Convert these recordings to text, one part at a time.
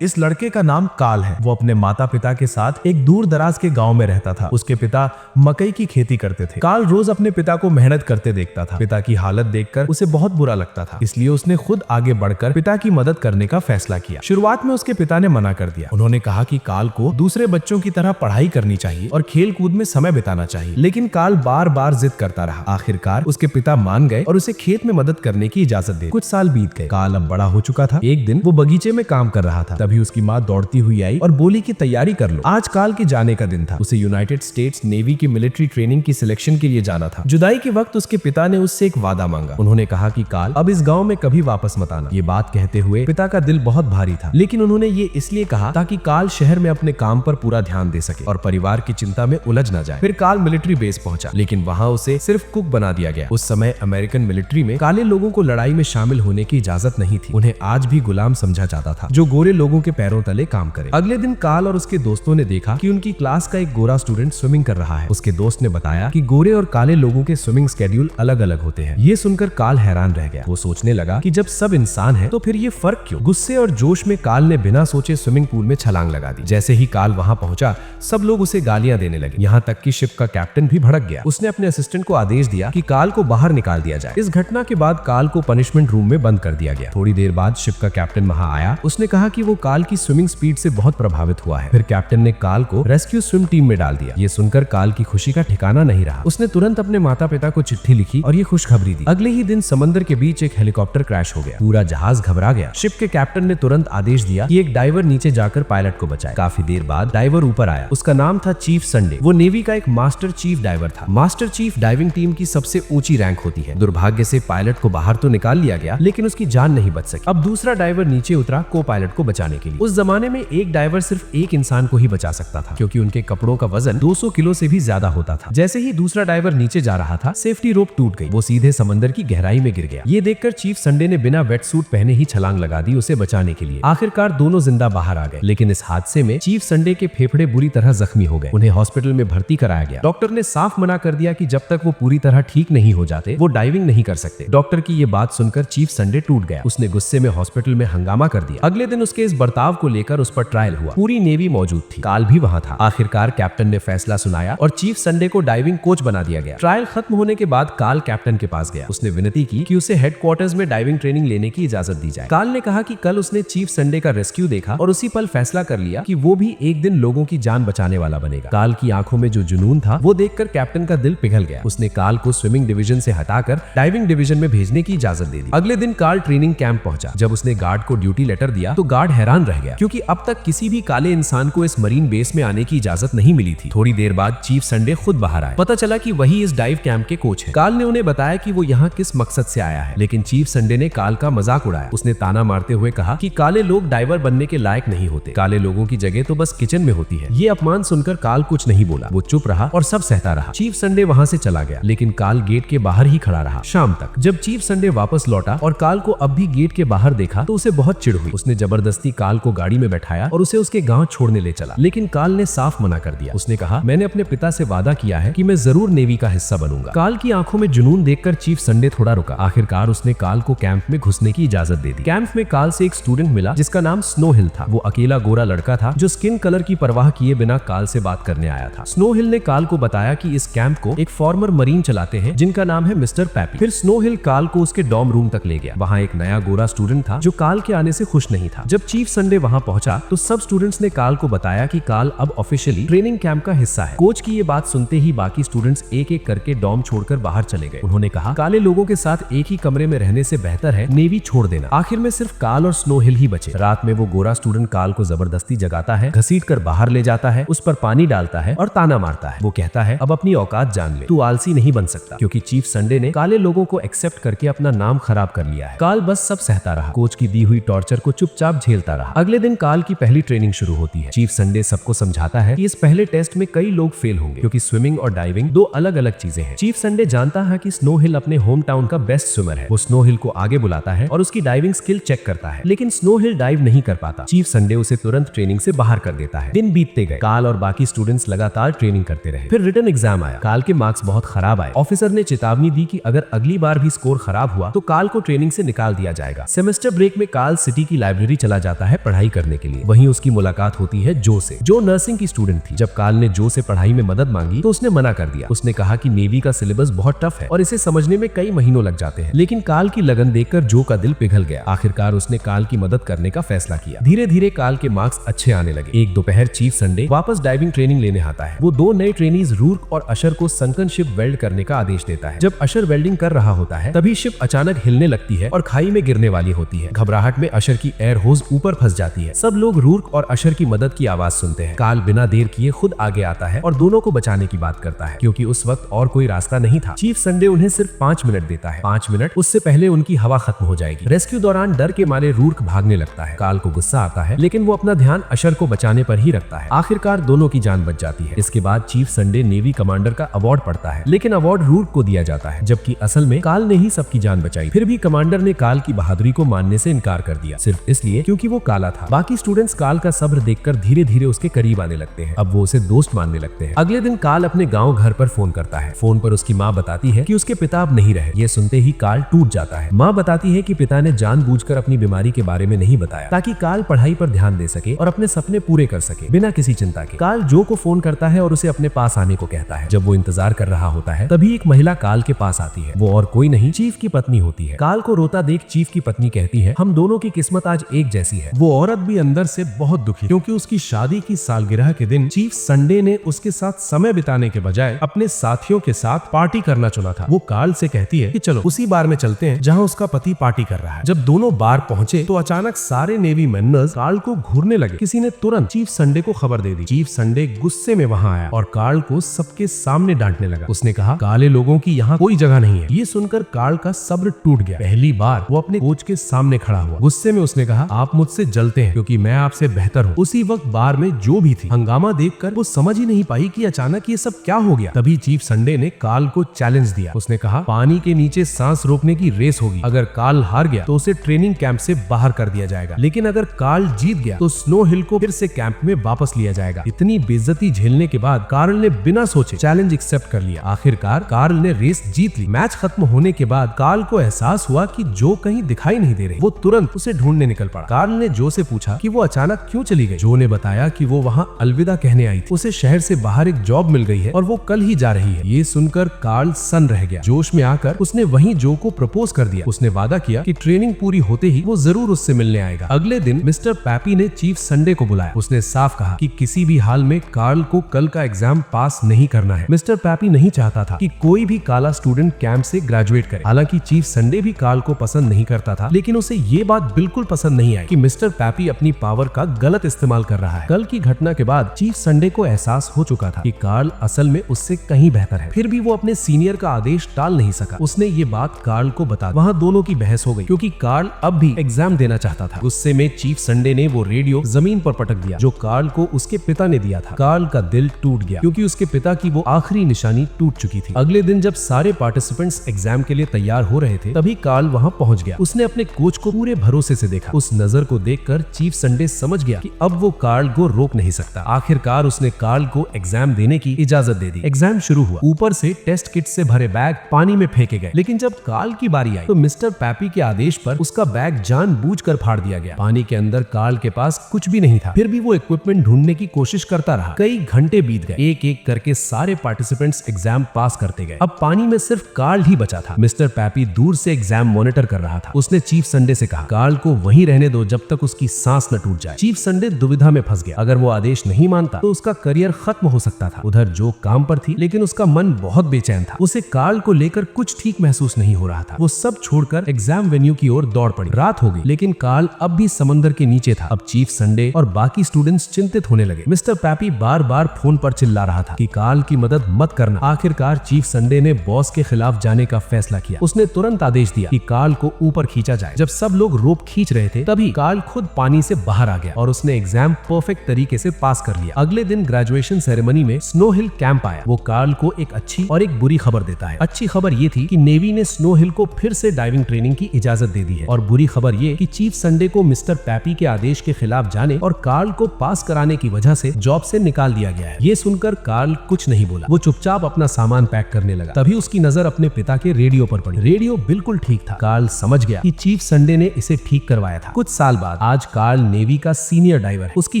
इस लड़के का नाम काल है। वो अपने माता पिता के साथ एक दूर दराज के गांव में रहता था। उसके पिता मकई की खेती करते थे। काल रोज अपने पिता को मेहनत करते देखता था। पिता की हालत देखकर उसे बहुत बुरा लगता था, इसलिए उसने खुद आगे बढ़कर पिता की मदद करने का फैसला किया। शुरुआत में उसके पिता ने मना कर दिया। उन्होंने कहा कि काल को दूसरे बच्चों की तरह पढ़ाई करनी चाहिए और खेल कूद में समय बिताना चाहिए, लेकिन काल बार बार जिद करता रहा। आखिरकार उसके पिता मान गए और उसे खेत में मदद करने की इजाजत दे। कुछ साल बीत गए। काल अब बड़ा हो चुका था। एक दिन वो बगीचे में काम कर रहा था, तभी उसकी माँ दौड़ती हुई आई और बोली कि तैयारी कर लो, आज काल के जाने का दिन था। उसे यूनाइटेड स्टेट्स नेवी की मिलिट्री ट्रेनिंग की सिलेक्शन के लिए जाना था। जुदाई के वक्त उसके पिता ने उससे एक वादा मांगा। उन्होंने कहा कि काल अब इस गांव में कभी वापस मत आना। ये बात कहते हुए पिता का दिल बहुत भारी था, लेकिन उन्होंने ये इसलिए कहा ताकि काल शहर में अपने काम पर पूरा ध्यान दे सके और परिवार की चिंता में उलझ न जाए। फिर काल मिलिट्री बेस पहुंचा, लेकिन वहां उसे सिर्फ कुक बना दिया गया। उस समय अमेरिकन मिलिट्री में काले लोगों को लड़ाई में शामिल होने की इजाजत नहीं थी। उन्हें आज भी गुलाम समझा जाता था जो गोरे लोगों के पैरों तले काम करे। अगले दिन काल और उसके दोस्तों ने देखा कि उनकी क्लास का एक गोरा स्टूडेंट स्विमिंग कर रहा है। उसके दोस्त ने बताया कि गोरे और काले लोगों के स्विमिंग स्केड्यूल अलग अलग होते हैं। ये सुनकर काल हैरान रह गया। वो सोचने लगा कि जब सब इंसान हैं, तो फिर ये फर्क क्यों? गुस्से और जोश में काल ने बिना सोचे स्विमिंग पूल में छलांग लगा दी। जैसे ही काल वहां पहुंचा, सब लोग उसे गालियां देने लगे। यहाँ तक कि शिप का कैप्टन भी भड़क गया। उसने अपने असिस्टेंट को आदेश दिया कि काल को बाहर निकाल दिया जाए। इस घटना के बाद काल को पनिशमेंट रूम में बंद कर दिया गया। थोड़ी देर बाद शिप का कैप्टन वहां आया। उसने कहा कि वो काल की स्विमिंग स्पीड से बहुत प्रभावित हुआ है। फिर कैप्टन ने काल को रेस्क्यू स्विम टीम में डाल दिया। ये सुनकर काल की खुशी का ठिकाना नहीं रहा। उसने तुरंत अपने माता पिता को चिट्ठी लिखी और ये खुशखबरी दी। अगले ही दिन समंदर के बीच एक हेलीकॉप्टर क्रैश हो गया। पूरा जहाज घबरा गया। शिप के कैप्टन ने तुरंत आदेश दिया कि एक डाइवर नीचे जाकर पायलट को बचाए। काफी देर बाद डाइवर ऊपर आया। उसका नाम था चीफ संडे। वो नेवी का एक मास्टर चीफ डाइवर था। मास्टर चीफ डाइविंग टीम की सबसे ऊंची रैंक होती है। दुर्भाग्य से पायलट को बाहर तो निकाल लिया गया, लेकिन उसकी जान नहीं बच सकी। अब दूसरा डाइवर नीचे उतरा को पायलट को बचाने के लिए। उस जमाने में एक डाइवर सिर्फ एक इंसान को ही बचा सकता था, क्योंकि उनके कपड़ों का वजन 200 किलो से भी ज्यादा होता था। जैसे ही दूसरा डाइवर नीचे जा रहा था, सेफ्टी रोप टूट गई। वो सीधे समंदर की गहराई में गिर गया। ये देखकर चीफ संडे ने बिना वेट सूट पहने ही छलांग लगा दी उसे बचाने के लिए। आखिरकार दोनों जिंदा बाहर आ गए, लेकिन इस हादसे में चीफ संडे के फेफड़े बुरी तरह जख्मी हो गए। उन्हें हॉस्पिटल में भर्ती कराया गया। डॉक्टर ने साफ मना कर दिया कि जब तक वो पूरी तरह ठीक नहीं हो जाते, वो डाइविंग नहीं कर सकते। डॉक्टर की ये बात सुनकर चीफ संडे टूट गया। उसने गुस्से में हॉस्पिटल में हंगामा कर दिया। अगले दिन उसके इस बर्ताव को लेकर उस पर ट्रायल हुआ। पूरी नेवी मौजूद थी। काल भी वहां था। आखिरकार कैप्टन ने फैसला सुनाया और चीफ संडे को डाइविंग कोच बना दिया गया। ट्रायल खत्म होने के बाद काल कैप्टन के पास गया। उसने विनती की कि उसे हेडक्वार्टर्स में डाइविंग ट्रेनिंग लेने की इजाजत दी जाए। काल ने कहा कि कल उसने चीफ संडे का रेस्क्यू देखा और उसी पल फैसला कर लिया कि वो भी एक दिन लोगों की जान बचाने वाला बनेगा। काल की आंखों में जो जुनून था, वो देखकर कैप्टन का दिल पिघल गया। उसने काल को स्विमिंग डिवीजन से हटाकर डाइविंग डिवीजन में भेजने की इजाजत दे दी। अगले दिन काल ट्रेनिंग कैंप पहुंचा। जब उसने गार्ड को ड्यूटी लेटर दिया, तो गार्ड हैरान रह गया, क्योंकि अब तक किसी भी काले इंसान को इस मरीन बेस में आने की इजाजत नहीं मिली थी। थोड़ी देर बाद चीफ संडे खुद बाहर आए। पता चला कि वही इस डाइव कैंप के कोच हैं। काल ने उन्हें बताया कि वो यहाँ किस मकसद से आया है, लेकिन चीफ संडे ने काल का मजाक उड़ाया। उसने ताना मारते हुए कहा कि काले लोग डाइवर बनने के लायक नहीं होते। काले लोगों की जगह तो बस किचन में होती है। ये अपमान सुनकर काल कुछ नहीं बोला। वो चुप रहा और सब सहता रहा। चीफ संडे वहां से चला गया, लेकिन काल गेट के बाहर ही खड़ा रहा शाम तक। जब चीफ संडे वापस लौटा और काल को अब भी गेट के बाहर देखा, तो उसे बहुत चिढ़ हुई। उसने जबरदस्ती काल को गाड़ी में बैठाया और उसे उसके गांव छोड़ने ले चला, लेकिन काल ने साफ मना कर दिया। उसने कहा, मैंने अपने पिता से वादा किया है कि मैं जरूर नेवी का हिस्सा बनूंगा। काल की आंखों में जुनून देखकर चीफ संडे थोड़ा रुका। आखिरकार उसने काल को कैंप में घुसने की इजाजत दे दी। कैंप में काल से एक स्टूडेंट मिला जिसका नाम स्नो हिल था। वो अकेला गोरा लड़का था जो स्किन कलर की परवाह किए बिना काल से बात करने आया था। स्नो हिल ने काल को बताया कि इस कैंप को एक फॉर्मर मरीन चलाते हैं जिनका नाम है मिस्टर पैपी। फिर स्नो हिल काल को उसके डॉर्म रूम तक ले गया। वहाँ एक नया गोरा स्टूडेंट था जो काल के आने से खुश नहीं था। जब चीफ संडे वहाँ पहुंचा, तो सब स्टूडेंट्स ने काल को बताया कि काल अब ऑफिशियली ट्रेनिंग कैंप का हिस्सा है। कोच की ये बात सुनते ही बाकी स्टूडेंट्स एक एक करके डॉर्म छोड़कर बाहर चले गए। उन्होंने कहा, काले लोगों के साथ एक ही कमरे में रहने से बेहतर है नेवी छोड़ देना। आखिर में सिर्फ काल और स्नो हिल ही बचे। रात में वो गोरा स्टूडेंट काल को जबरदस्ती जगाता है, घसीट कर बाहर ले जाता है, उस पर पानी डालता है और ताना मारता है। वो कहता है, अब अपनी औकात जान ले, तू आलसी नहीं बन सकता, क्योंकि चीफ संडे ने काले लोगों को एक्सेप्ट करके अपना नाम खराब कर लिया है। काल बस सब सहता रहा। कोच की दी हुई टॉर्चर को चुपचाप झेलता रहा। अगले दिन काल की पहली ट्रेनिंग शुरू होती है। चीफ संडे सबको समझाता है कि इस पहले टेस्ट में कई लोग फेल होंगे, क्योंकि स्विमिंग और डाइविंग दो अलग अलग चीजें हैं। चीफ संडे जानता है कि स्नो हिल अपने होम टाउन का बेस्ट स्विमर है। वो स्नो हिल को आगे बुलाता है और उसकी डाइविंग स्किल चेक करता है, लेकिन स्नो हिल डाइव नहीं कर पाता। चीफ संडे उसे तुरंत ट्रेनिंग से बाहर कर देता है। दिन बीतते गए। काल और बाकी स्टूडेंट्स लगातार ट्रेनिंग करते रहे। फिर रिटन एग्जाम आया। काल के मार्क्स बहुत खराब आए। ऑफिसर ने चेतावनी दी कि अगर अगली बार भी स्कोर खराब हुआ तो काल को ट्रेनिंग से निकाल दिया जाएगा। सेमेस्टर ब्रेक में काल सिटी की लाइब्रेरी चला जाता है है पढ़ाई करने के लिए। वहीं उसकी मुलाकात होती है जो से, जो नर्सिंग की स्टूडेंट थी। जब काल ने जो से पढ़ाई में मदद मांगी तो उसने मना कर दिया। उसने कहा कि नेवी का सिलेबस बहुत टफ है और इसे समझने में कई महीनों लग जाते हैं। लेकिन काल की लगन देखकर जो का दिल पिघल गया। आखिरकार उसने काल की मदद करने का फैसला किया। धीरे धीरे काल के मार्क्स अच्छे आने लगे। एक दोपहर चीफ संडे वापस डाइविंग ट्रेनिंग लेने आता है। वो दो नए ट्रेनीज रूर्क और अशर को संकन शिप वेल्ड करने का आदेश देता है। जब अशर वेल्डिंग कर रहा होता है तभी शिप अचानक हिलने लगती है और खाई में गिरने वाली होती है। घबराहट में अशर की एयर होज ऊपर फंस जाती है। सब लोग रूर्क और अशर की मदद की आवाज सुनते हैं। काल बिना देर किए खुद आगे आता है और दोनों को बचाने की बात करता है, क्योंकि उस वक्त और कोई रास्ता नहीं था। चीफ संडे उन्हें सिर्फ 5 मिनट देता है। 5 मिनट, उससे पहले उनकी हवा खत्म हो जाएगी। रेस्क्यू दौरान डर के मारे रूर्क भागने लगता है। काल को गुस्सा आता है, लेकिन वो अपना ध्यान अशर को बचाने पर ही रखता है। आखिरकार दोनों की जान बच जाती है। इसके बाद चीफ संडे नेवी कमांडर का अवार्ड पड़ता है, लेकिन अवार्ड रूर्क को दिया जाता है, जबकि असल में काल ने ही सबकी जान बचाई। फिर भी कमांडर ने काल की बहादुरी को मानने से इनकार कर दिया, सिर्फ इसलिए क्योंकि वो काला था। बाकी स्टूडेंट्स काल का सब्र देखकर धीरे धीरे उसके करीब आने लगते हैं। अब वो उसे दोस्त मानने लगते हैं। अगले दिन काल अपने गाँव घर पर फोन करता है। फोन पर उसकी माँ बताती है कि उसके पिता अब नहीं रहे। ये सुनते ही काल टूट जाता है। माँ बताती है कि पिता ने जानबूझकर अपनी बीमारी के बारे में नहीं बताया, ताकि काल पढ़ाई पर ध्यान दे सके और अपने सपने पूरे कर सके बिना किसी चिंता के। काल जो को फोन करता है और उसे अपने पास आने को कहता है। जब वो इंतजार कर रहा होता है तभी एक महिला काल के पास आती है। वो और कोई नहीं, चीफ की पत्नी होती है। काल को रोता देख चीफ की पत्नी कहती है, हम दोनों की किस्मत आज एक जैसी है। वो औरत भी अंदर से बहुत दुखी, क्योंकि उसकी शादी की सालगिरह के दिन चीफ संडे ने उसके साथ समय बिताने के बजाय अपने साथियों के साथ पार्टी करना चुना था। वो काल से कहती है कि चलो उसी बार में चलते हैं जहां उसका पति पार्टी कर रहा है। जब दोनों बार पहुंचे तो अचानक सारे नेवी मेंबर्स काल को घूरने लगे। किसी ने तुरंत चीफ संडे को खबर दे दी। चीफ संडे गुस्से में वहां आया और काल को सबके सामने डांटने लगा। उसने कहा, काले लोगों की यहाँ कोई जगह नहीं है। ये सुनकर काल का सब्र टूट गया। पहली बार वो अपने कोच के सामने खड़ा हुआ। गुस्से में उसने कहा, आप मुझसे जलते हैं क्योंकि मैं आपसे बेहतर हूँ। उसी वक्त बार में जो भी थी हंगामा देखकर वो समझ ही नहीं पाई कि अचानक ये सब क्या हो गया। तभी चीफ संडे ने काल को चैलेंज दिया। उसने कहा, पानी के नीचे सांस रोकने की रेस होगी। अगर काल हार गया तो उसे ट्रेनिंग कैंप से बाहर कर दिया जाएगा, लेकिन अगर काल जीत गया तो स्नो हिल को फिर से कैंप में वापस लिया जाएगा। इतनी बेइज्जती झेलने के बाद कार्ल ने बिना सोचे चैलेंज एक्सेप्ट कर लिया। आखिरकार कार्ल ने रेस जीत ली। मैच खत्म होने के बाद कार्ल को एहसास हुआ कि जो कहीं दिखाई नहीं दे रही। वो तुरंत उसे ढूंढने निकल पड़ा। कार्ल ने जो से पूछा कि वो अचानक क्यों चली गई। जो ने बताया कि वो वहाँ अलविदा कहने आई थी। उसे शहर से बाहर एक जॉब मिल गई है और वो कल ही जा रही है। ये सुनकर कार्ल सन रह गया। जोश में आकर उसने वहीं जो को प्रपोज कर दिया। उसने वादा किया कि ट्रेनिंग पूरी होते ही वो जरूर उससे मिलने आएगा। अगले दिन मिस्टर पैपी ने चीफ संडे को बुलाया। उसने साफ कहा कि किसी भी हाल में कार्ल को कल का एग्जाम पास नहीं करना है। मिस्टर पैपी नहीं चाहता था कि कोई भी काला स्टूडेंट कैंप से ग्रेजुएट करे। हालांकि चीफ संडे भी कार्ल को पसंद नहीं करता था, लेकिन उसे ये बात बिल्कुल पसंद नहीं आई कि मिस्टर पैपी अपनी पावर का गलत इस्तेमाल कर रहा है। कल की घटना के बाद चीफ संडे को एहसास हो चुका था कि कार्ल असल में उससे कहीं बेहतर है। फिर भी वो अपने सीनियर का आदेश टाल नहीं सका। उसने ये बात कार्ल को बता दी। वहाँ दोनों की बहस हो गई, क्योंकि कार्ल अब भी एग्जाम देना चाहता था। गुस्से में चीफ संडे ने वो रेडियो जमीन पर पटक दिया जो कार्ल को उसके पिता ने दिया था। कार्ल का दिल टूट गया, क्योंकि उसके पिता की वो आखिरी निशानी टूट चुकी थी। अगले दिन जब सारे पार्टिसिपेंट्स एग्जाम के लिए तैयार हो रहे थे तभी कार्ल वहाँ पहुँच गया। उसने अपने कोच को पूरे भरोसे से देखा। उस नजर को देखकर चीफ संडे समझ गया कि अब वो कार्ल को रोक नहीं सकता। आखिरकार उसने कार्ल को एग्जाम देने की इजाजत दे दी। एग्जाम शुरू हुआ। ऊपर से टेस्ट किट से भरे बैग पानी में फेंके गए, लेकिन जब कार्ल की बारी आई तो मिस्टर पैपी के आदेश पर उसका बैग जानबूझकर फाड़ दिया गया। पानी के अंदर कार्ल के पास कुछ भी नहीं था। फिर भी वो इक्विपमेंट ढूंढने की कोशिश करता रहा। कई घंटे बीत गए। एक एक करके सारे पार्टिसिपेंट्स एग्जाम पास करते गए। अब पानी में सिर्फ कार्ल ही बचा था। मिस्टर पैपी दूर से एग्जाम मॉनिटर कर रहा था। उसने चीफ संडे से कहा, कार्ल को वहीं रहने दो जब तक उसकी सांस न टूट जाए। चीफ संडे दुविधा में फंस गया। अगर वो आदेश नहीं मानता तो उसका करियर खत्म हो सकता था। उधर जो काम पर थी, लेकिन उसका मन बहुत बेचैन था। उसे कार्ल को लेकर कुछ ठीक महसूस नहीं हो रहा था। वो सब छोड़कर एग्जाम वेन्यू की ओर दौड़ पड़ी। रात हो गई, लेकिन कार्ल अब भी समंदर के नीचे था। अब चीफ संडे और बाकी स्टूडेंट्स चिंतित होने लगे। मिस्टर पैपी बार बार फोन पर चिल्ला रहा था कि कार्ल की मदद मत करना। आखिरकार चीफ संडे ने बॉस के खिलाफ जाने का फैसला किया। उसने तुरंत आदेश दिया कि कार्ल को ऊपर खींचा जाए। जब सब लोग रोप खींच रहे थे तभी कार्ल खुद पानी से बाहर आ गया और उसने एग्जाम परफेक्ट तरीके से पास कर लिया। अगले दिन ग्रेजुएशन सेरेमनी में स्नो हिल कैंप आया। वो कार्ल को एक अच्छी और एक बुरी खबर देता है। अच्छी खबर ये थी कि नेवी ने स्नो हिल को फिर से डाइविंग ट्रेनिंग की इजाजत दे दी है, और बुरी खबर ये कि चीफ संडे को मिस्टर पैपी के आदेश के खिलाफ जाने और कार्ल को पास कराने की वजह से जॉब से निकाल दिया गया है। ये सुनकर कार्ल कुछ नहीं बोला। वो चुपचाप अपना सामान पैक करने लगा। तभी उसकी नजर अपने पिता के रेडियो पर पड़ी। रेडियो बिल्कुल ठीक था। कार्ल समझ गया कि चीफ संडे ने इसे ठीक करवाया था। कुछ साल बाद आज कार्ल नेवी का सीनियर डाइवर है। उसकी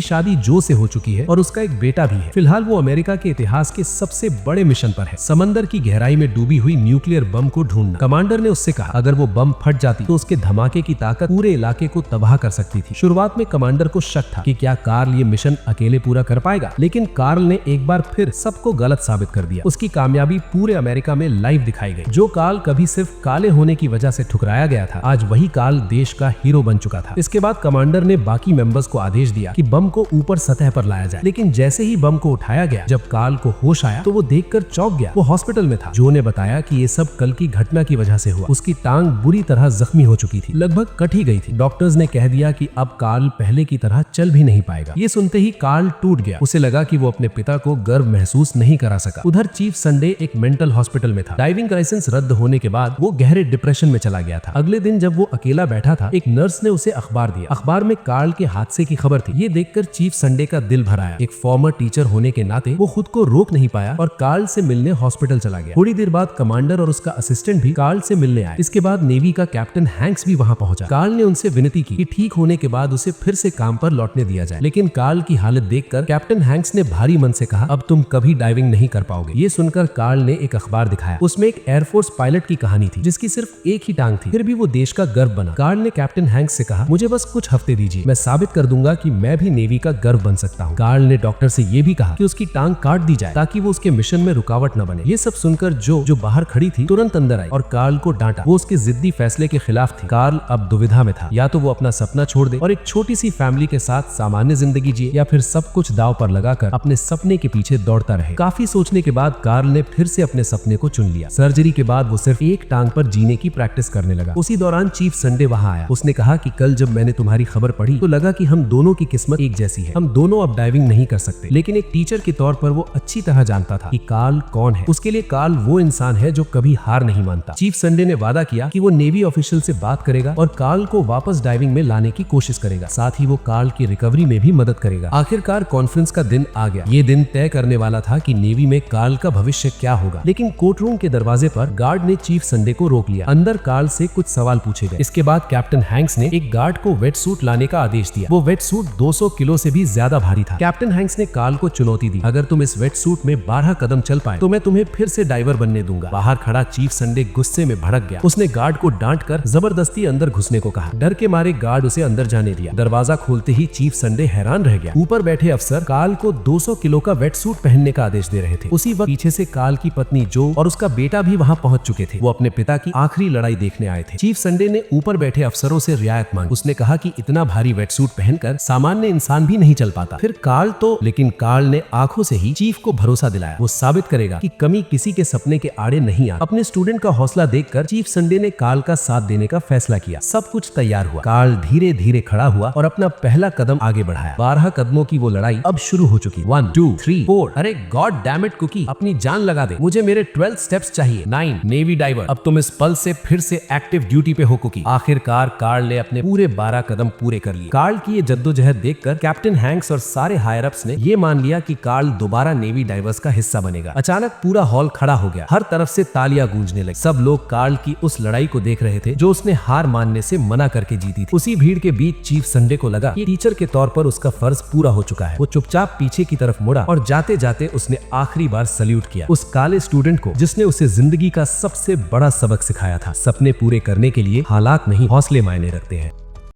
शादी जो से हो चुकी है और उसका एक बेटा भी है। फिलहाल वो अमेरिका के इतिहास के सबसे बड़े मिशन पर है, समंदर की गहराई में डूबी हुई न्यूक्लियर बम को ढूंढना। कमांडर ने उससे कहा अगर वो बम फट जाती तो उसके धमाके की ताकत पूरे इलाके को तबाह कर सकती थी। शुरुआत में कमांडर को शक था कि क्या कार्ल ये मिशन अकेले पूरा कर पाएगा, लेकिन कार्ल ने एक बार फिर सबको गलत साबित कर दिया। उसकी कामयाबी पूरे अमेरिका में लाइव दिखाई गई। जो कार्ल कभी सिर्फ काले होने की वजह से ठुकराया गया था, आज वही कार्ल देश का हीरो बन चुका था। इसके बाद कमांडर ने बाकी मेंबर्स को आदेश दिया कि बम को ऊपर सतह पर लाया जाए, लेकिन जैसे ही बम को उठाया गया, जब कार्ल को होश आया तो वो देखकर चौंक गया। वो हॉस्पिटल में था। जो ने बताया कि ये सब कल की घटना की वजह से हुआ। उसकी टांग बुरी तरह जख्मी हो चुकी थी, लगभग कट ही गई थी। डॉक्टर्स ने कह दिया कि अब कार्ल पहले की तरह चल भी नहीं पाएगा। ये सुनते ही कार्ल टूट गया। उसे लगा कि वो अपने पिता को गर्व महसूस नहीं करा सका। उधर चीफ संडे एक मेंटल हॉस्पिटल में था। ड्राइविंग लाइसेंस रद्द होने के बाद वो गहरे डिप्रेशन में चला गया था। अगले दिन जब वो अकेला बैठा था, एक नर्स ने उसे अखबार दिया। अखबार में कार्ल के हादसे की खबर थी। ये देखकर चीफ संडे का दिल भर आया। एक फॉर्मर टीचर होने के नाते वो खुद को रोक नहीं पाया और कार्ल से मिलने हॉस्पिटल चला गया। थोड़ी देर बाद कमांडर और उसका असिस्टेंट भी कार्ल से मिलने आए। इसके बाद नेवी का कैप्टन हैंक्स भी वहां पहुंचा। कार्ल ने उनसे विनती की कि ठीक होने के बाद उसे फिर से काम पर लौटने दिया जाए, लेकिन कार्ल की हालत देखकर कैप्टन हैंक्स ने भारी मन से कहा अब तुम कभी डाइविंग नहीं कर पाओगे। ये सुनकर कार्ल ने एक अखबार दिखाया। उसमें एक एयरफोर्स पायलट की कहानी थी जिसकी सिर्फ एक ही टांग थी, फिर भी वो देश का गर्व बना। कार्ल ने कैप्टन हैंक्स से कहा मुझे बस कुछ हफ्ते दीजिए, मैं साबित कर दूंगा कि मैं भी नेवी का गर्व बन सकता हूँ। कार्ल ने डॉक्टर से ये भी कहा कि उसकी टांग काट दी जाए ताकि वो उसके मिशन में रुकावट न बने। ये सब सुनकर जो बाहर खड़ी थी तुरंत अंदर आई और कार्ल को डांटा। वो उसके जिद्दी फैसले के खिलाफ थी। कार्ल अब दुविधा में था, या तो वो अपना सपना छोड़ दे और एक छोटी सी फैमिली के साथ सामान्य जिंदगी जिए, या फिर सब कुछ दांव पर लगाकर अपने सपने के पीछे दौड़ता रहे। काफी सोचने के बाद कार्ल ने फिर से अपने सपने को चुन लिया। सर्जरी के बाद वो सिर्फ एक टांग पर जीने की प्रैक्टिस करने लगा। उसी दौरान चीफ संडे वहां आया। उसने कहा कि कल जब मैंने तुम्हारी खबर पढ़ी तो लगा कि हम दोनों की किस्मत एक जैसी है। हम दोनों अब डाइविंग नहीं कर सकते। लेकिन एक टीचर के तौर पर वो अच्छी तरह जानता था कि कार्ल कौन है। उसके लिए कार्ल वो इंसान है जो कभी हार नहीं मानता। चीफ संडे ने वादा किया कि वो नेवी ऑफिशियल से बात करेगा और कार्ल को वापस डाइविंग में लाने की कोशिश करेगा। साथ ही वो कार्ल की रिकवरी में भी मदद करेगा। आखिरकार कॉन्फ्रेंस का दिन आ गया। ये दिन तय करने वाला था कि नेवी में कार्ल का भविष्य क्या होगा। लेकिन कोर्ट रूम के दरवाजे पर गार्ड ने चीफ संडे को रोक लिया। अंदर कार्ल से कुछ सवाल पूछे गए। इसके बाद कैप्टन हैंक्स ने एक गार्ड को वेट सूट लाने का आदेश दिया। वो वेट सूट 200 किलो से भी ज्यादा भारी था। कैप्टन हैंक्स ने कार्ल को चुनौती दी, अगर तुम इस वेट सूट में 12 कदम चल पाए तो मैं तुम्हें फिर से डाइवर बनने दूंगा। बाहर खड़ा चीफ संडे गुस्से में भड़क गया। उसने गार्ड को डांट कर जबरदस्ती अंदर घुसने को कहा। डर के मारे गार्ड उसे अंदर जाने दिया। दरवाजा खोलते ही चीफ संडे हैरान रह गया। ऊपर बैठे अफसर कार्ल को 200 किलो का वेट सूट पहनने का आदेश दे रहे थे। उसी वक्त पीछे से कार्ल की पत्नी जो और उसका बेटा भी वहां पहुंच चुके थे। वो अपने पिता की आखिरी लड़ाई देखने आए थे। चीफ संडे ने ऊपर बैठे अफसरों से रियायत मांगी। उसने कहा कि इतना भारी वेट सूट पहनकर सामान्य इंसान भी नहीं चल पाता। फिर कार्ल तो, लेकिन कार्ल ने आंखों से ही चीफ को भरोसा दिलाया। वो साबित करेगा कि कमी किसी के सपने के आड़े नहीं आती। अपने स्टूडेंट का हौसला देखकर चीफ संडे ने कार्ल का साथ देने का फैसला किया। सब कुछ तैयार हुआ। कार्ल धीरे धीरे खड़ा हुआ और अपना पहला कदम आगे बढ़ाया। 12 कदमों की वो लड़ाई अब शुरू हो चुकी। 1 2 3 4। अरे गॉड डैम इट कुकी, अपनी जान लगा दे, मुझे मेरे 12 स्टेप्स चाहिए। 9 नेवी डाइवर, अब तुम इस पल से फिर से एक्टिव ड्यूटी पे हो कुकी। आखिरकार कार्ल ने अपने पूरे 12 कदम पूरे कर लिए। कार्ल की ये जद्दोजहद देखकर कैप्टन हैंक्स और सारे हायर अप्स ने ये मान लिया कि कार्ल दोबारा नेवी डाइवर्स का हिस्सा बनेगा। अचानक पूरा हॉल खड़ा हो गया। हर तरफ से तालियां गूंजने लगी। सब लोग कार्ल की उस लड़ाई को देख रहे थे जो उसने हार मानने से मना करके जीती थी। उसी भीड़ के बीच चीफ संडे को लगा कि टीचर के तौर पर उसका फर्ज पूरा हो चुका है। वो चुपचाप पीछे की तरफ मुड़ा और जाते जाते उसने आखिरी बार सल्यूट किया उस काले स्टूडेंट को जिसने उसे जिंदगी का सबसे बड़ा सबक सिखाया था। सपने पूरे करने के लिए हालात नहीं, हौसले मायने रखते हैं।